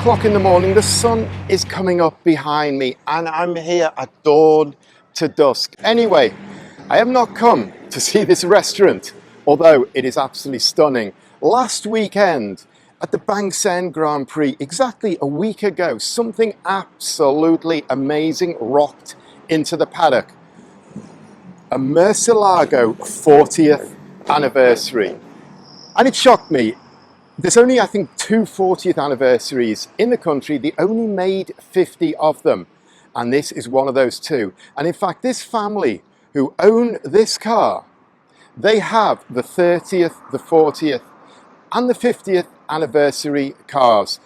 o'clock in the morning, the sun is coming up behind me and I'm here at dawn to dusk. Anyway, I have not come to see this restaurant, although it is absolutely stunning. Last weekend at the Banksend Grand Prix, exactly a week ago, something absolutely amazing rocked into the paddock. A Murciélago 40th anniversary. And it shocked me. There's only, I think, 2 40th anniversaries in the country. They only made 50 of them. And this is one of those 2. And in fact, this family who own this car, they have the 30th, the 40th, and the 50th anniversary cars.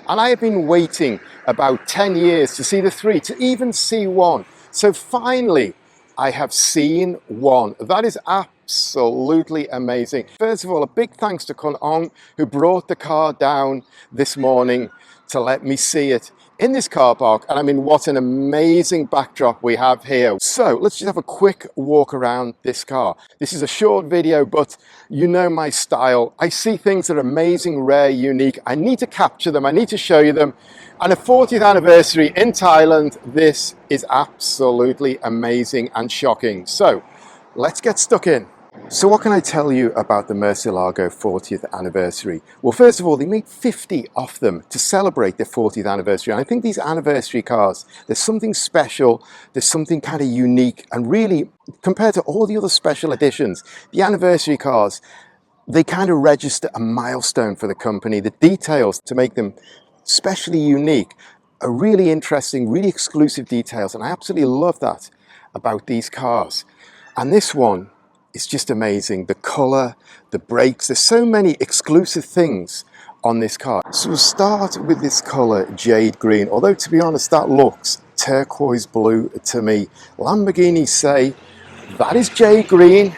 And I have been waiting about 10 years to see the 3, to even see one. So finally, I have seen one. That is absolutely amazing. First of all, a big thanks to Dr Ong, who brought the car down this morning to let me see it in this car park. And I mean, what an amazing backdrop we have here. So let's just have a quick walk around this car. This is a short video, but you know my style. I see things that are amazing, rare, unique. I need to capture them. I need to show you them. And a 40th anniversary in Thailand, this is absolutely amazing and shocking. So let's get stuck in. So what can I tell you about the Murciélago 40th anniversary? Well, first of all, they made 50 of them to celebrate their 40th anniversary. And I think these anniversary cars, there's something special, there's something kind of unique. And really, compared to all the other special editions, the anniversary cars, they kind of register a milestone for the company. The details to make them especially unique are really interesting, really exclusive details. And I absolutely love that about these cars. And this one, it's just amazing. The color, the brakes, there's so many exclusive things on this car. So we'll start with this color, jade green. Although to be honest, that looks turquoise blue to me. Lamborghini say that is jade green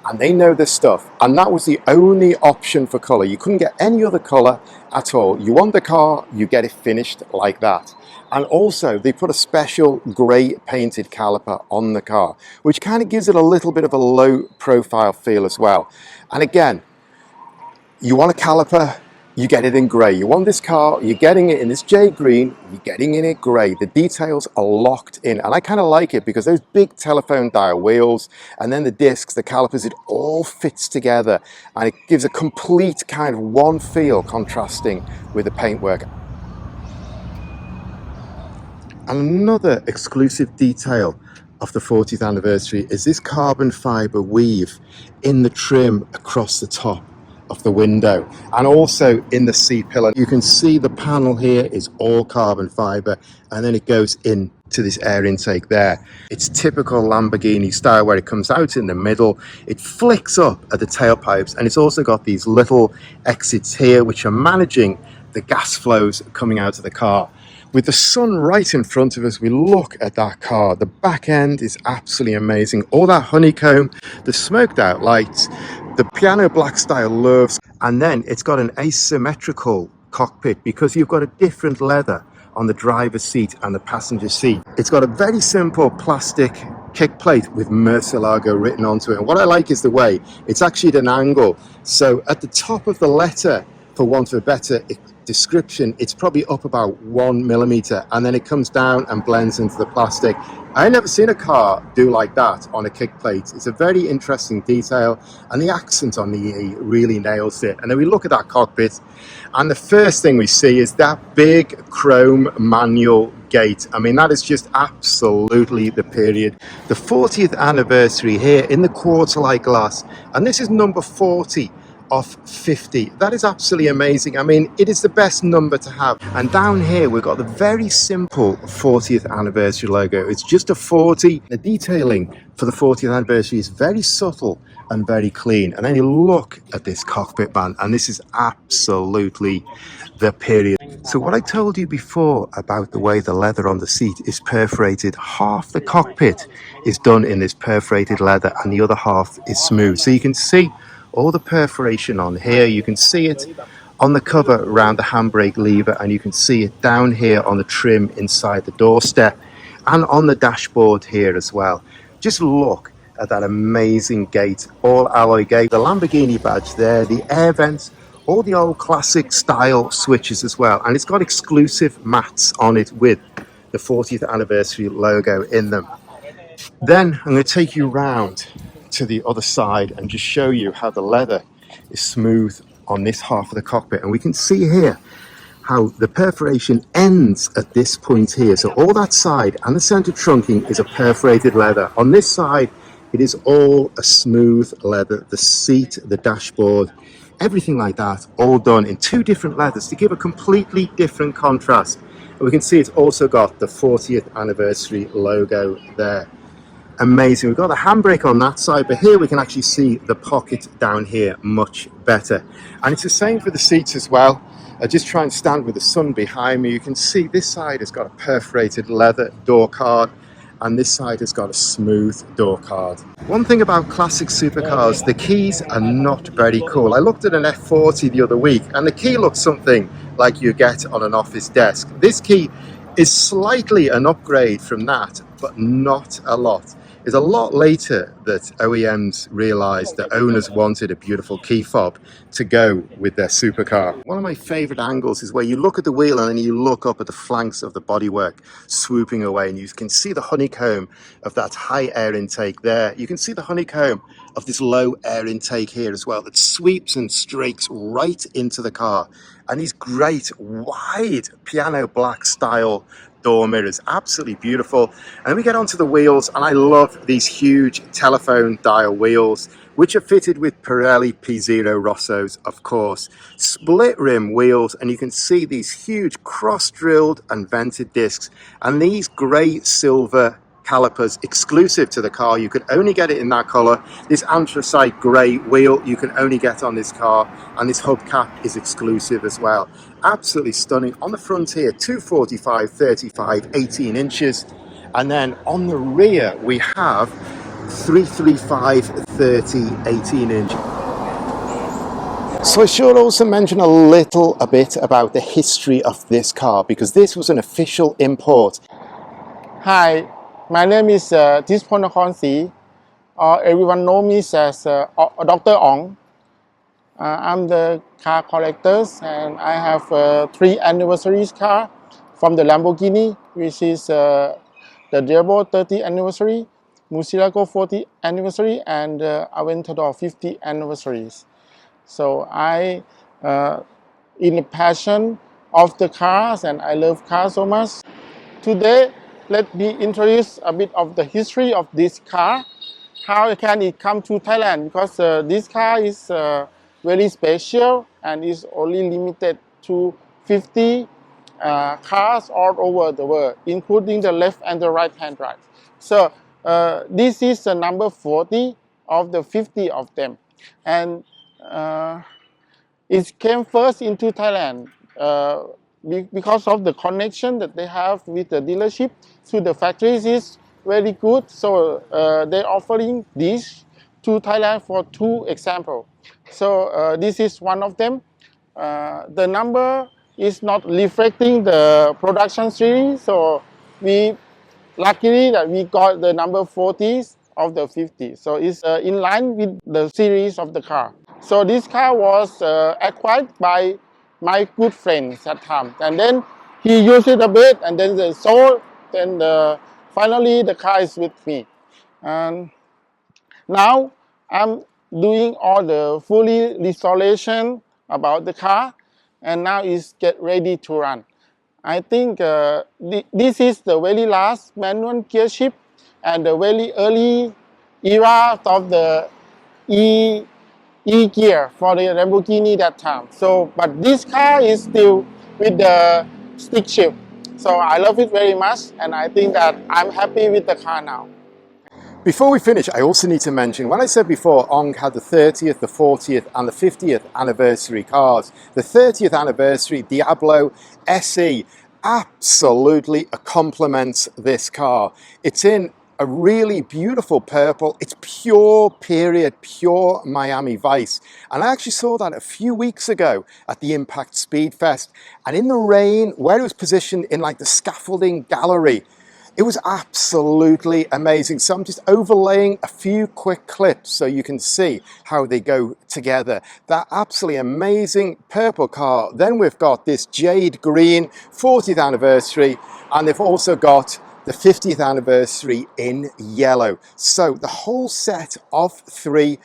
and they know their stuff. And that was the only option for color. You couldn't get any other color at all. You want the car, you get it finished like that. And also they put a special grey painted caliper on the car, which kind of gives it a little bit of a low profile feel as well. And again, you want a caliper, you get it in grey. You want this car, you're getting it in this jade green, you're getting it in grey. The details are locked in. And I kind of like it because those big telephone dial wheels and then the discs, the calipers, it all fits together. And it gives a complete kind of one feel contrasting with the paintwork. And another exclusive detail of the 40th anniversary is this carbon fiber weave in the trim across the top of the window and also in the seat pillar. You can see the panel here is all carbon fiber and then it goes into this air intake there. It's typical Lamborghini style where it comes out in the middle, it flicks up at the tailpipes, and it's also got these little exits here which are managing the gas flows coming out of the car. With the sun right in front of us, we look at that car. The back end is absolutely amazing. All that honeycomb, the smoked out lights, the piano black style looves, and then it's got an asymmetrical cockpit because you've got a different leather on the driver's seat and the passenger seat. It's got a very simple plastic kick plate with Murciélago written onto it. And what I like is the way it's actually at an angle. So at the top of the letter, for want of a better description, it's probably up about 1 millimeter and then it comes down and blends into the plastic. I've never seen a car do like that on a kick plate. It's a very interesting detail and the accent on the E really nails it. And then we look at that cockpit and the first thing we see is that big chrome manual gate. I mean, that is just absolutely the period. The 40th anniversary here in the quarter-light glass, and this is number 40 of 50. That is absolutely amazing. I mean, it is the best number to have. And down here we've got the very simple 40th anniversary logo. It's just a 40. The detailing for the 40th anniversary is very subtle and very clean. And then you look at this cockpit band and this is absolutely the period. So what I told you before about the way the leather on the seat is perforated, half the cockpit is done in this perforated leather and the other half is smooth. So you can see all the perforation on here. You can see it on the cover around the handbrake lever, and you can see it down here on the trim inside the doorstep and on the dashboard here as well. Just look at that amazing gate, all alloy gate, the Lamborghini badge there, the air vents all the old classic style switches as well. And it's got exclusive mats on it with the 40th anniversary logo in them. Then I'm going to take you round to the other side and just show you how the leather is smooth on this half of the cockpit. And we can see here how the perforation ends at this point here. So all that side and the center trunking is a perforated leather. On this side, it is all a smooth leather. The seat, the dashboard, everything like that, all done in two different leathers to give a completely different contrast. And we can see it's also got the 40th anniversary logo there. Amazing. We've got the handbrake on that side, but here we can actually see the pocket down here much better. And it's the same for the seats as well. I just try and stand with the sun behind me. You can see this side has got a perforated leather door card, and this side has got a smooth door card. One thing about classic supercars, the keys are not very cool. I looked at an F40 the other week, and the key looks something like you get on an office desk. This key is slightly an upgrade from that, but not a lot. It's a lot later that OEMs realized that owners wanted a beautiful key fob to go with their supercar. One of my favorite angles is where you look at the wheel and then you look up at the flanks of the bodywork swooping away, and you can see the honeycomb of that high air intake there. You can see the honeycomb of this low air intake here as well that sweeps and strakes right into the car. And these great wide piano black style door mirrors, absolutely beautiful. And we get onto the wheels, and I love these huge telephone dial wheels, which are fitted with Pirelli P0 Rossos, of course. Split rim wheels, and you can see these huge cross-drilled and vented discs, and these grey silver calipers exclusive to the car. You could only get it in that color. This anthracite gray wheel you can only get on this car, and this hubcap is exclusive as well. Absolutely stunning. On the front here, 245 35 18 inches, and then on the rear we have 335 30 18 inch. So I should also mention a bit about the history of this car, because this was an official import. Hi, my name is Tisponakonsi, or everyone knows me as Dr. Ong. I'm the car collector, and I have 3 anniversary car from the Lamborghini, which is the Diablo 30th anniversary, Murciélago 40th anniversary, and Aventador 50th anniversaries. So I, in the passion of the cars, and I love cars so much. Today, let me introduce a bit of the history of this car. How can it come to Thailand? Because this car is very special and is only limited to 50 cars all over the world, including the left and the right hand drive. So this is the number 40 of the 50 of them. And it came first into Thailand because of the connection that they have with the dealership to the factories is very good. So they're offering this to Thailand for 2 examples. So this is one of them. The number is not reflecting the production series. So we luckily that we got the number 40s of the 50. So it's in line with the series of the car. So this car was acquired by my good friends at time, and then he used it a bit, and then they sold. Then finally the car is with me, and now I'm doing all the fully restoration about the car, and now it's get ready to run. I think this is the very last manual gear shift and the very early era of the E-gear for the Lamborghini that time. So, but this car is still with the stick shift. So I love it very much, and I think that I'm happy with the car now. Before we finish, I also need to mention, when I said before, Ong had the 30th, the 40th and the 50th anniversary cars. The 30th anniversary Diablo SE absolutely complements this car. It's in a really beautiful purple. It's pure period, pure Miami Vice. And I actually saw that a few weeks ago at the Impact Speed Fest. And in the rain, where it was positioned in like the scaffolding gallery, It was absolutely amazing. So I'm just overlaying a few quick clips so you can see how they go together. That absolutely amazing purple car. Then we've got this jade green 40th anniversary, and they've also got the 50th anniversary in yellow. So the whole set of 3.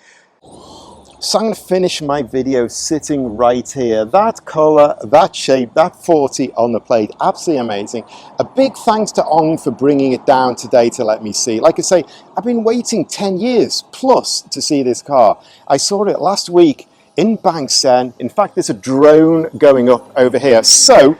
So I'm going to finish my video sitting right here. That colour, that shape, that 40 on the plate, absolutely amazing. A big thanks to Ong for bringing it down today to let me see. Like I say, I've been waiting 10 years plus to see this car. I saw it last week in Bang Sen. In fact, there's a drone going up over here. So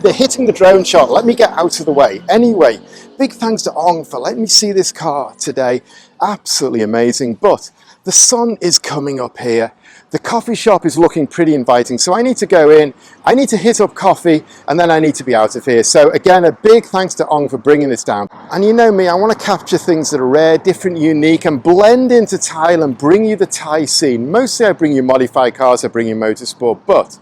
they're hitting the drone shot. Let me get out of the way. Anyway, big thanks to Ong for letting me see this car today. Absolutely amazing. But the sun is coming up here. The coffee shop is looking pretty inviting. So I need to go in, I need to hit up coffee, and then I need to be out of here. So again, a big thanks to Ong for bringing this down. And you know me, I want to capture things that are rare, different, unique, and blend into Thailand, bring you the Thai scene. Mostly I bring you modified cars, I bring you motorsport, but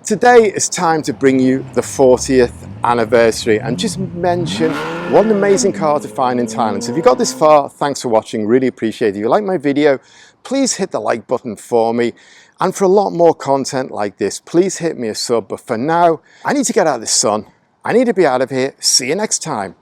today it's time to bring you the 40th anniversary and just mention what an amazing car to find in Thailand. So if you got this far, thanks for watching, really appreciate it. If you like my video, please hit the like button for me. And for a lot more content like this, please hit me a sub. But for now, I need to get out of the sun. I need to be out of here. See you next time.